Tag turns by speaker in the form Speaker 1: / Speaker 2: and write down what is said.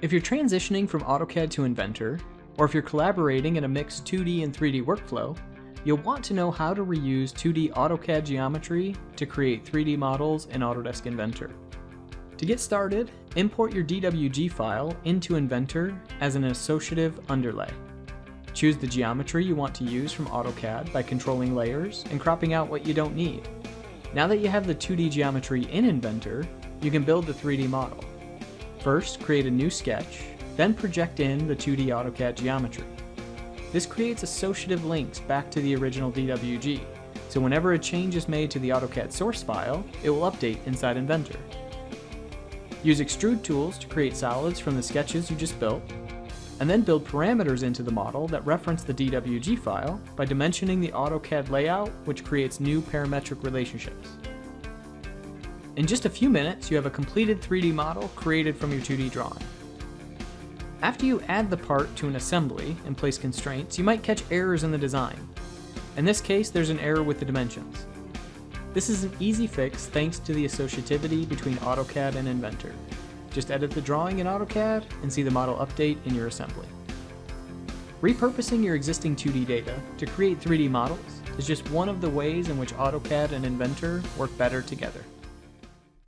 Speaker 1: If you're transitioning from AutoCAD to Inventor, or if you're collaborating in a mixed 2D and 3D workflow, you'll want to know how to reuse 2D AutoCAD geometry to create 3D models in Autodesk Inventor. To get started, import your DWG file into Inventor as an associative underlay. Choose the geometry you want to use from AutoCAD by controlling layers and cropping out what you don't need. Now that you have the 2D geometry in Inventor, you can build the 3D model. First, create a new sketch, then project in the 2D AutoCAD geometry. This creates associative links back to the original DWG, so whenever a change is made to the AutoCAD source file, it will update inside Inventor. Use extrude tools to create solids from the sketches you just built, and then build parameters into the model that reference the DWG file by dimensioning the AutoCAD layout, which creates new parametric relationships. In just a few minutes, you have a completed 3D model created from your 2D drawing. After you add the part to an assembly and place constraints, you might catch errors in the design. In this case, there's an error with the dimensions. This is an easy fix thanks to the associativity between AutoCAD and Inventor. Just edit the drawing in AutoCAD and see the model update in your assembly. Repurposing your existing 2D data to create 3D models is just one of the ways in which AutoCAD and Inventor work better together.